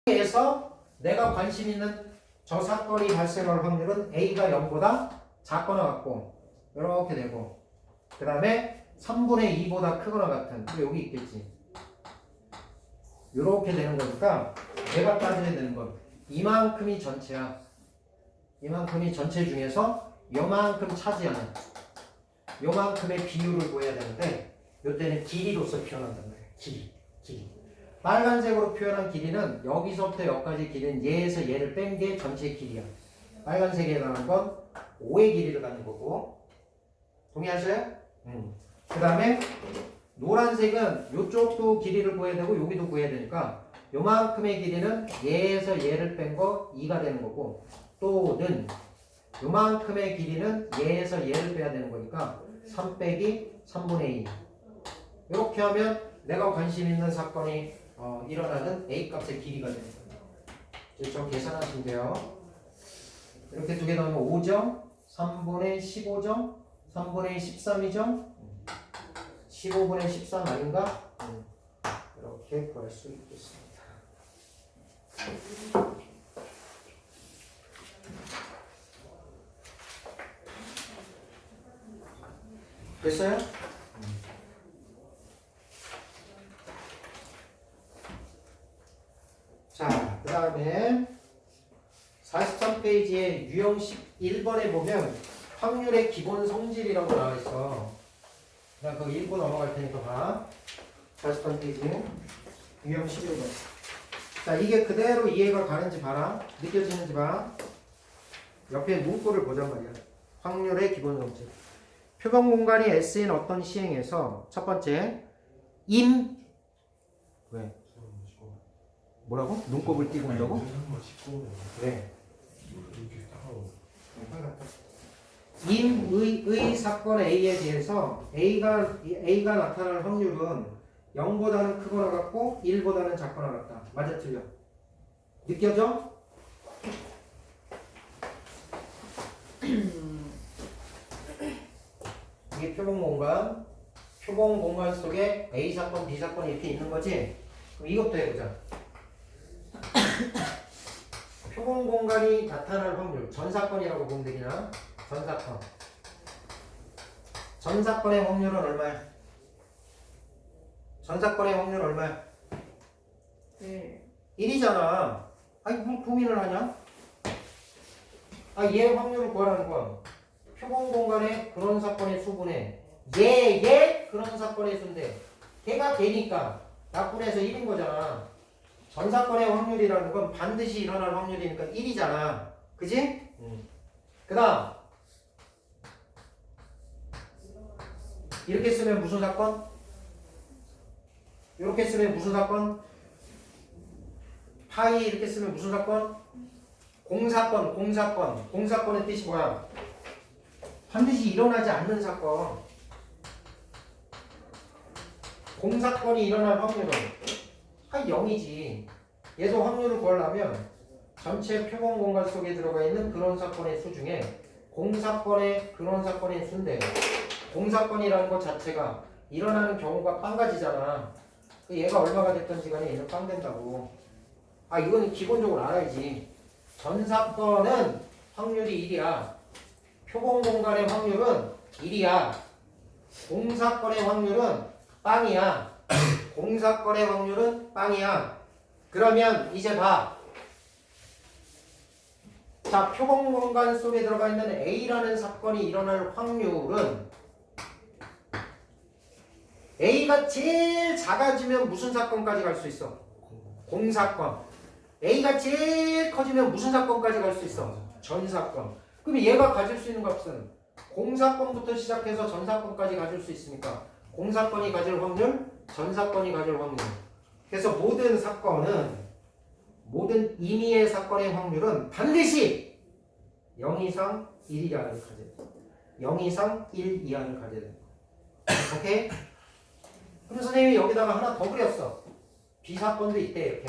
에서 내가 관심 있는 저 사건이 발생할 확률은 A가 0보다 작거나 같고 이렇게 되고 그 다음에 3분의 2보다 크거나 같은 또 여기 있겠지. 이렇게 되는 거니까 내가 따져야 되는 건 이만큼이 전체야. 이만큼이 전체 중에서 요만큼 차지하는 요만큼의 비율을 구해야 되는데 이때는 길이로서 표현한단 말이야. 길이. 빨간색으로 표현한 길이는 여기서부터 여기까지 길이는 얘에서 얘를 뺀 게 전체 길이야. 빨간색에 해당하는 건 5의 길이를 갖는 거고. 동의하셔요? 그 다음에 노란색은 이쪽도 길이를 구해야 되고 여기도 구해야 되니까 요만큼의 길이는 얘에서 얘를 뺀 거 2가 되는 거고 또는 요만큼의 길이는 얘에서 얘를 빼야 되는 거니까 3 빼기 3분의 2 이렇게 하면 내가 관심 있는 사건이 일어나는 A값의 길이가 됩니다. 이제 좀 계산하시면 돼요. 이렇게 두 개 넣으면 5점, 3분의 15점, 3분의 13이죠? 15분의 13 아닌가? 이렇게 구할 수 있겠습니다. 됐어요? 자, 그 다음에 43페이지에 유형 11번에 보면 확률의 기본 성질이라고 나와 있어. 그냥 그거 읽고 넘어갈 테니까 봐. 43페이지 유형 11번. 자, 이게 그대로 이해가 가는지 봐라. 느껴지는지 봐. 옆에 문구를 보잔 말이야. 확률의 기본 성질. 표본 공간이 S인 어떤 시행에서 첫 번째 왜? 뭐라고? 눈곱을 띄고 온다고? 네. 임의 사건 A에 대해서 A가 나타날 확률은 0보다는 크거나 같고 1보다는 작거나 같다. 맞아 틀려? 느껴져? 이게 표본 공간 속에 A 사건, B 사건이 이렇게 있는 거지? 그럼 이것도 해보자. 표본 공간이 나타날 확률, 전사건이라고 보면 되기나? 전사건의 확률은 얼마야? 전사건의 확률 얼마야? 1이잖아. 아니, 뭐 고민을 하냐? 얘 확률을 구하라는 거야. 표본 공간의 그런 사건의 수분에 얘 그런 사건의 수인데 걔가 걔니까 약분해서 1인 거잖아. 전사건의 확률이라는 건 반드시 일어날 확률이니까 1이잖아. 그지? 그 다음 이렇게 쓰면 무슨 사건? 이렇게 쓰면 무슨 사건? 파이 이렇게 쓰면 무슨 사건? 공사건. 공사건의 뜻이 뭐야? 반드시 일어나지 않는 사건. 공사건이 일어날 확률은 0이지. 얘도 확률을 구하려면 전체 표본 공간 속에 들어가 있는 그런 사건의 수 중에 공사건의 그런 사건의 수인데 공사건이라는 것 자체가 일어나는 경우가 빵 가지잖아. 얘가 얼마가 됐든지 간에 얘는 빵 된다고. 이거는 기본적으로 알아야지. 전사건은 확률이 1이야. 표본 공간의 확률은 1이야. 공사건의 확률은 빵이야. 공사건의 확률은 빵이야. 그러면 이제 봐. 자, 표본 공간 속에 들어가 있는 A라는 사건이 일어날 확률은 A가 제일 작아지면 무슨 사건까지 갈 수 있어? 공사건. A가 제일 커지면 무슨 사건까지 갈 수 있어? 전사건. 그럼 얘가 가질 수 있는 값은 공사건부터 시작해서 전사건까지 가질 수 있으니까 공사건이 가질 확률, 전사건이 가질 확률. 그래서 모든 임의의 사건의 확률은 반드시 0 이상 1 이하를 가져야 돼. 0 이상 1 이하를 가져야 돼. 오케이? 그럼 선생님이 여기다가 하나 더 그렸어. B사건도 있대 이렇게.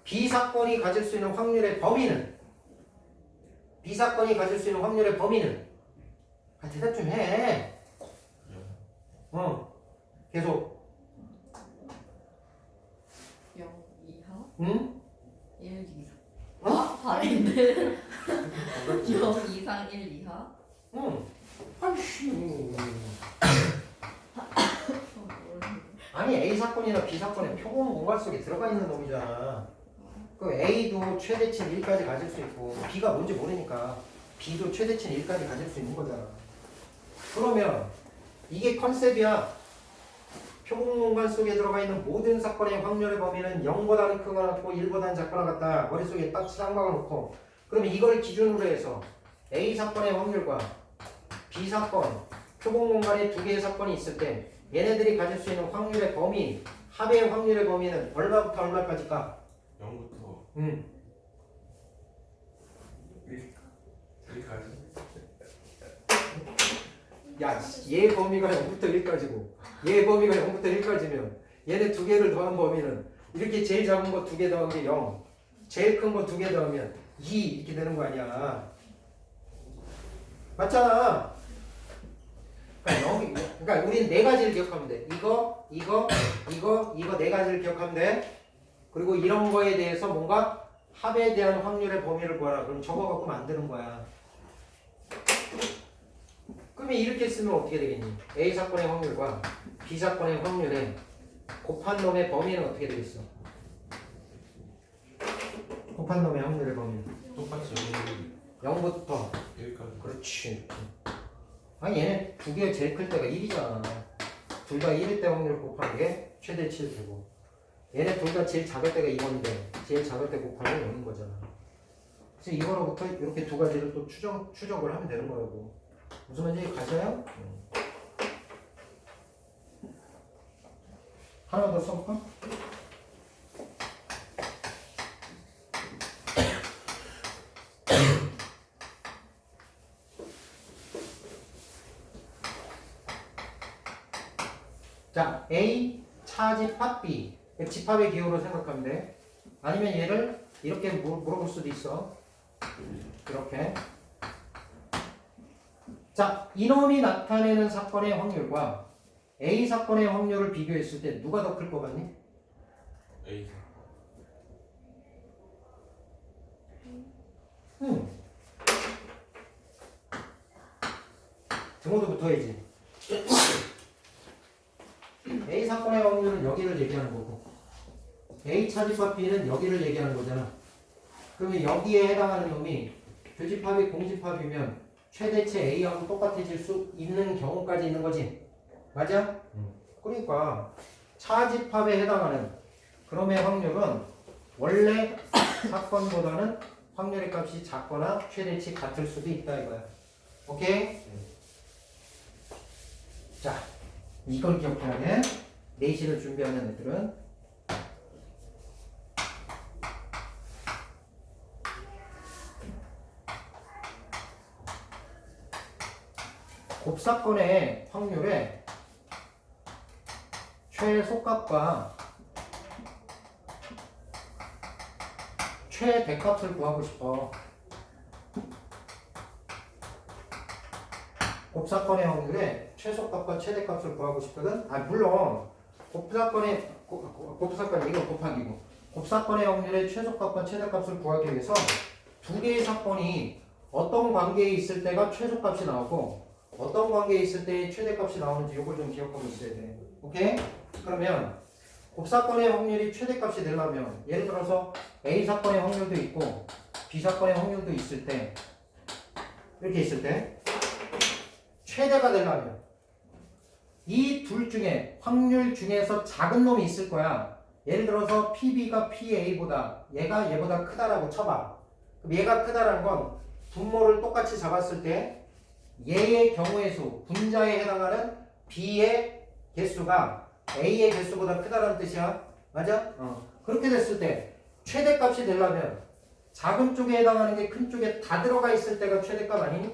B사건이 가질 수 있는 확률의 범위는 대답 좀 해. 계속 0 이하? 응? 1 이상. 어? 아닌데. 0 이상 1 이하? 응. 아이씨. 모르겠네. 아니 A 사건이나 B 사건의 표본 공간 속에 들어가 있는 놈이잖아. 그 A도 최대치는 1까지 가질 수 있고 B가 뭔지 모르니까 B도 최대치는 1까지 가질 수 있는 거잖아. 그러면 이게 컨셉이야. 표본 공간 속에 들어가 있는 모든 사건의 확률의 범위는 0보다는 크거나 같고 1보다는 작거나 같다. 머릿속에 딱 쌍박아놓고 그러면 이걸 기준으로 해서 A 사건의 확률과 B 사건, 표본 공간에 두 개의 사건이 있을 때 얘네들이 가질 수 있는 확률의 범위, 합의 확률의 범위는 얼마부터 얼마까지일까? 0부터 응. 1까지. 야, 얘 범위가 0부터 1까지고 얘 범위가 0부터 1까지면 얘네 두 개를 더한 범위는 이렇게 제일 작은 거 두 개 더한 게 0, 제일 큰 거 두 개 더하면 2 이렇게 되는 거 아니야. 맞잖아. 그러니까 우리는 네 가지를 기억하면 돼. 이거 네 가지를 기억하면 돼. 그리고 이런 거에 대해서 뭔가 합에 대한 확률의 범위를 구하라. 그럼 저거 갖고 만드는 거야. 그러면 이렇게 쓰면 어떻게 되겠니? A 사건의 확률과 B 사건의 확률에 곱한 놈의 범위는 어떻게 되겠어? 곱한 놈의 확률의 범위는 똑같이 0부터 1까지. 그렇지. 아니 얘네 두 개 제일 클 때가 1이잖아. 둘 다 1일 때 확률 곱하는 게 최대치일 테고 얘네 둘 다 제일 작을 때가 2번인데 제일 작을 때 곱하는 게 0인 거잖아. 그래서 이거로부터 이렇게 두 가지를 또 추적을 하면 되는 거라고. 무슨 말인지 가셔요? 하나 더 써볼까? 자, A 차집합 B 집합의 기호로 생각하면 돼. 아니면 얘를 이렇게 물어볼 수도 있어. 이렇게. 자, 이놈이 나타내는 사건의 확률과 A 사건의 확률을 비교했을 때 누가 더 클 것 같니? A. 등호도 붙어야지. A 사건의 확률은 여기를 얘기하는 거고 A 차집합 B는 여기를 얘기하는 거잖아. 그러면 여기에 해당하는 놈이 교집합이 공집합이면 최대치 A하고 똑같아질 수 있는 경우까지 있는 거지. 맞아? 그러니까 차집합에 해당하는 그놈의 확률은 원래 사건보다는 확률의 값이 작거나 최대치 같을 수도 있다 이거야. 오케이? 자, 이걸 기억해야 돼. 내신을 준비하는 애들은. 곱사건의 확률에 최소값과 최대값을 구하고 싶어. 곱사건의 확률에 최소값과 최대값을 구하고 싶거든. 아 물론 곱사건의 곱사건 이거 곱하기고 곱사건의 확률에 최소값과 최대값을 구하기 위해서 두 개의 사건이 어떤 관계에 있을 때가 최소값이 나오고 어떤 관계에 있을 때 최대값이 나오는지 이걸 좀 기억하고 있어야 돼. 오케이? 그러면 곱사건의 확률이 최대값이 되려면 예를 들어서 A 사건의 확률도 있고 B 사건의 확률도 있을 때 이렇게 있을 때 최대가 되려면 이 둘 중에 확률 중에서 작은 놈이 있을 거야. 예를 들어서 PB가 PA보다 얘가 얘보다 크다라고 쳐봐. 그럼 얘가 크다라는 건 분모를 똑같이 잡았을 때 얘의 경우의 수, 분자에 해당하는 B의 개수가 A의 개수보다 크다라는 뜻이야. 맞아? 그렇게 됐을 때 최대값이 되려면 작은 쪽에 해당하는 게 큰 쪽에 다 들어가 있을 때가 최대값 아니니?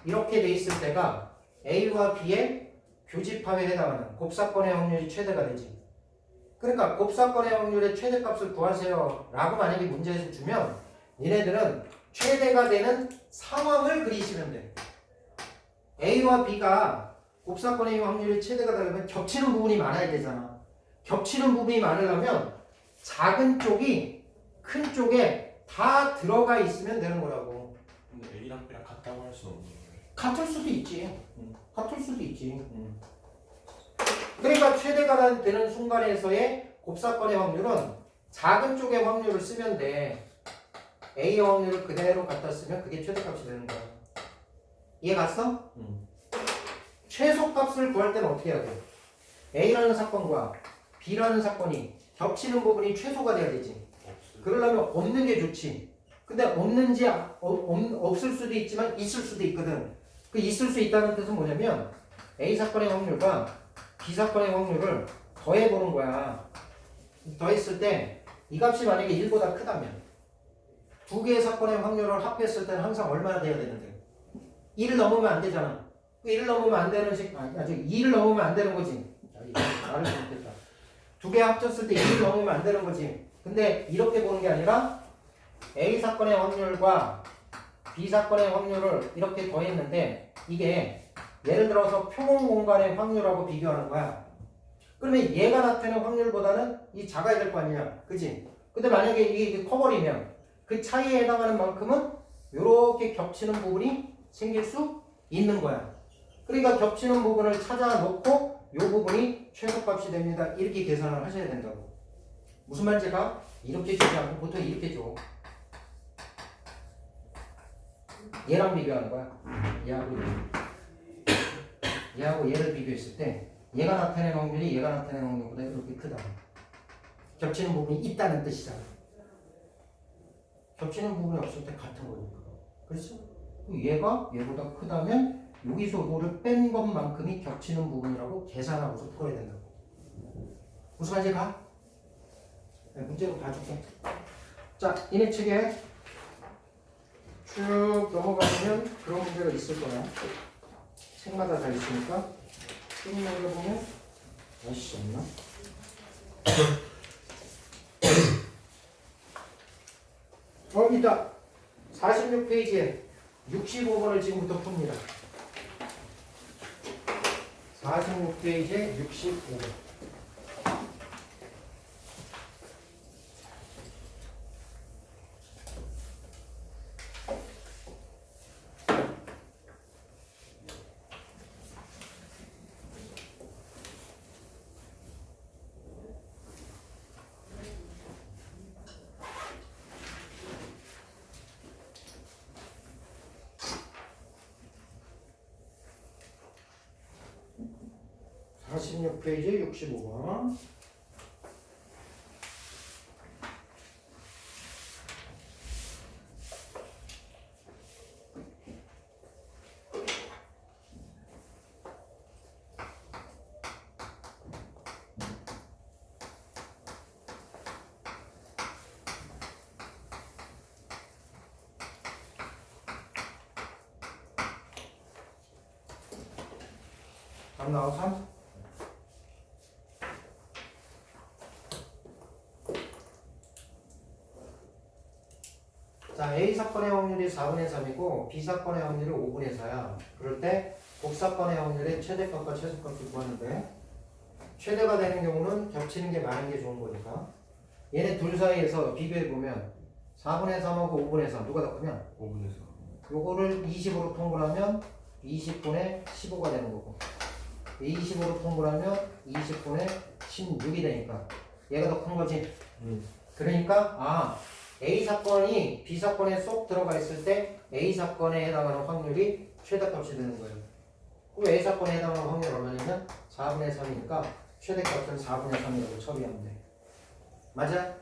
이렇게 돼 있을 때가 A와 B의 교집합에 해당하는 곱사건의 확률이 최대가 되지. 그러니까 곱사건의 확률의 최대값을 구하세요 라고 만약에 문제에서 주면 얘네들은 최대가 되는 상황을 그리시면 돼. A와 B가 곱사건의 확률이 최대가 되려면 겹치는 부분이 많아야 되잖아. 겹치는 부분이 많으려면 작은 쪽이 큰 쪽에 다 들어가 있으면 되는 거라고. 근데 A랑 B랑 같다고 할 수는 없는 거예요. 같을 수도 있지. 같을 수도 있지. 그러니까 최대가 되는 순간에서의 곱사건의 확률은 작은 쪽의 확률을 쓰면 돼. A의 확률을 그대로 갖다 쓰면 그게 최대값이 되는 거야. 이해 갔어? 최소값을 구할 때는 어떻게 해야 돼? A라는 사건과 B라는 사건이 겹치는 부분이 최소가 돼야 되지. 없어요. 그러려면 없는 게 좋지. 근데 없는지 없을 수도 있지만 있을 수도 있거든. 그 있을 수 있다는 뜻은 뭐냐면 A 사건의 확률과 B 사건의 확률을 더해보는 거야. 더했을 때 이 값이 만약에 1보다 크다면 두 개의 사건의 확률을 합했을 때는 항상 얼마나 돼야 되는데 1을 넘으면 안 되잖아. 1을 넘으면 안 되는 아직 2를 넘으면 안 되는 거지. 말을 잘못했다. 두 개 합쳤을 때 2를 넘으면 안 되는 거지. 근데 이렇게 보는 게 아니라 A 사건의 확률과 B 사건의 확률을 이렇게 더했는데 이게 예를 들어서 표본 공간의 확률하고 비교하는 거야. 그러면 얘가 나타내는 확률보다는 이 작아야 될 거 아니냐. 그지? 근데 만약에 이게 커버리면 그 차이에 해당하는 만큼은 이렇게 겹치는 부분이 생길 수 있는 거야. 그러니까 겹치는 부분을 찾아 놓고 이 부분이 최소값이 됩니다. 이렇게 계산을 하셔야 된다고. 무슨 말인지 가? 이렇게 주지 않고 보통 이렇게 줘. 얘랑 비교하는 거야. 얘하고 얘를 비교했을 때 얘가 나타내는 확률이 얘가 나타내는 확률보다 이렇게 크다. 겹치는 부분이 있다는 뜻이잖아. 겹치는 부분이 없을 때 같은 거니까. 그렇죠? 얘가 얘보다 크다면 여기서 요거를 뺀 것만큼이 겹치는 부분이라고 계산하고서 풀어야 된다고. 무슨 말인지 가? 네, 문제로 봐줄게. 자, 이네 책에 쭉 넘어가면 그런 문제가 있을 거야. 책마다 다 있으니까 쭉 넘어가보면 아이씨 없나? 있다. 46페이지에 65번을 지금부터 풉니다. 46페이지에 65번. 페이지 65번. 답 나와서 자, A 사건의 확률이 4분의 3이고 B 사건의 확률이 5분의 4야. 그럴 때 곡사건의 확률의 최대값과 최소값을 구하는데 최대가 되는 경우는 겹치는 게 많은 게 좋은 거니까 얘네 둘 사이에서 비교해보면 4분의 3하고 5분의 4 누가 더 크냐? 5분의 4. 요거를 20으로 통분하면 20분의 15가 되는 거고 20으로 통분하면 20분의 16이 되니까 얘가 더 큰 거지. 그러니까 A 사건이 B 사건에 쏙 들어가 있을 때 A 사건에 해당하는 확률이 최대값이 되는 거예요. 그럼 A 사건에 해당하는 확률 얼마냐면 4분의 3이니까 최대값은 4분의 3이라고 처리하면 돼. 맞아?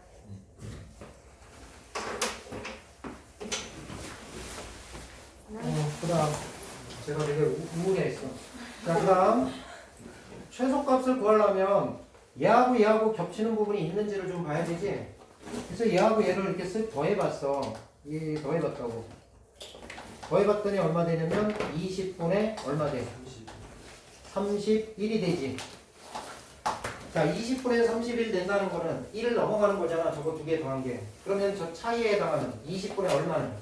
그 다음 제가 되게 우울해했어. 자, 그 다음 최소값을 구하려면 얘하고 겹치는 부분이 있는지를 좀 봐야 되지. 그래서 얘하고 얘를 이렇게 쓱 더해봤어. 더해봤다고. 더해봤더니 얼마 되냐면 20분의 얼마 돼? 31이 되지. 자, 20분의 31 된다는 거는 1을 넘어가는 거잖아. 저거 두 개 더한 게. 그러면 저 차이에 해당하는 20분의 얼마는?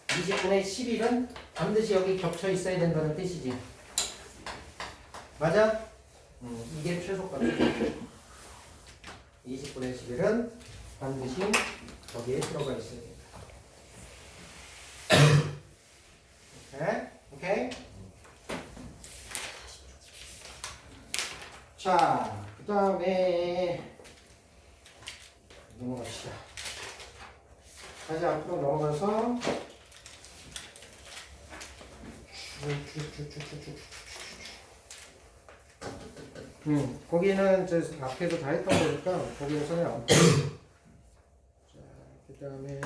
20분의 11은 반드시 여기 겹쳐 있어야 된다는 뜻이지. 맞아? 이게 최소값이야. 20분의 11은 반드시 거기에 들어가 있어야 됩니다. 오케이? 자, 그 다음에 넘어갑시다. 다시 앞으로 넘어가서 거기는 저 앞에서 다 했던 거니까 거기는 손에 안 자, 그 다음에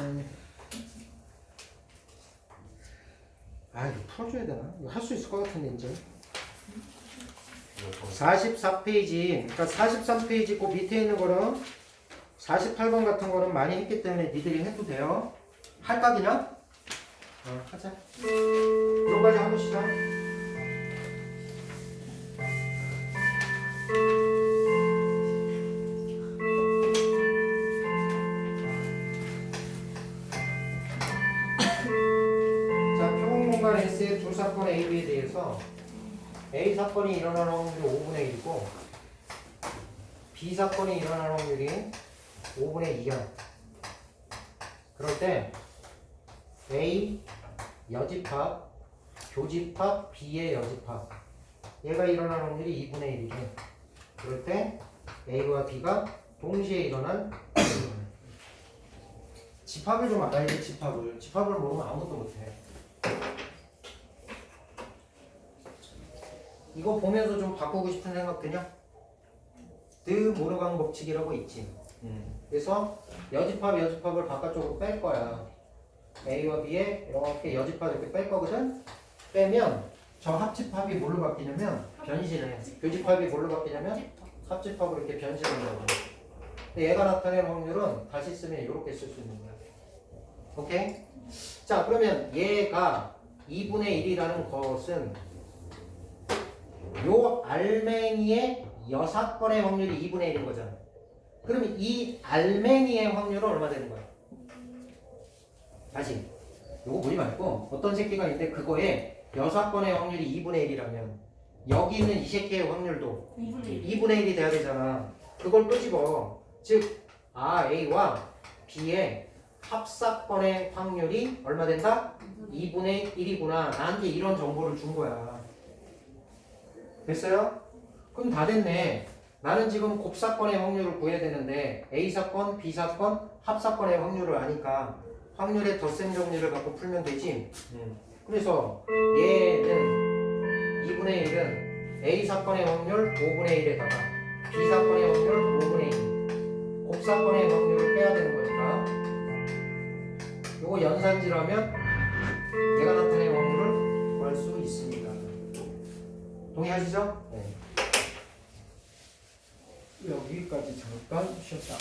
이거 풀어줘야 되나? 이거 할 수 있을 것 같은데 이제 44페이지 그러니까 43페이지 그 밑에 있는 거는 48번 같은 거는 많이 했기 때문에 니들이 해도 돼요. 할까 그냥? 하자. 이거까지 하고 시작. 자, 표본 공간 S의 두 사건 A, B에 대해서 A 사건이 일어나는 확률이 5분의 1이고 B 사건이 일어나는 확률이 5분의 2야. 그럴 때 A 여집합, 교집합, B의 여집합 얘가 일어나는 확률이 2분의 1이래. 그럴 때 A와 B가 동시에 일어난 집합을 좀 알아야 돼. 집합을 모르면 아무것도 못해. 이거 보면서 좀 바꾸고 싶은 생각 드냐? 모르강 법칙이라고 있지. 그래서 여집합을 바깥쪽으로 뺄 거야. A와 B에 이렇게 여집합 이렇게 뺄 거거든. 빼면 저 합집합이 뭘로 바뀌냐면 변신해. 교집합이 뭘로 바뀌냐면 합집합으로 이렇게 변신한다고. 근데 얘가 나타내는 확률은 다시 쓰면 이렇게 쓸 수 있는 거야. 오케이? 자, 그러면 얘가 2분의 1이라는 것은 요 알맹이의 여사건의 확률이 2분의 1인 거잖아. 그러면 이 알맹이의 확률은 얼마 되는 거야? 다시 요거 보지 말고 어떤 새끼가 있는데 그거에 여사건의 확률이 2분의 1이라면 여기 있는 이 새끼의 확률도 2분의 1이 돼야 되잖아. 그걸 끄집어. 즉 A와 B의 합사건의 확률이 얼마 된다? 2분의 1이구나. 나한테 이런 정보를 준 거야. 됐어요? 그럼 다 됐네. 나는 지금 곱사건의 확률을 구해야 되는데 A사건, B사건, 합사건의 확률을 아니까 확률의 덧셈 정리를 갖고 풀면 되지. 그래서 얘는 2분의 1은 A사건의 확률 5분의 1에다가 B사건의 확률 5분의 2 곱사건의 확률을 빼야 되는 거니까 요거 연산지라면 얘가 나타낸 확률을 구할 수 있습니다. 동의하시죠? 네. 여기까지 잠깐 쉬었다.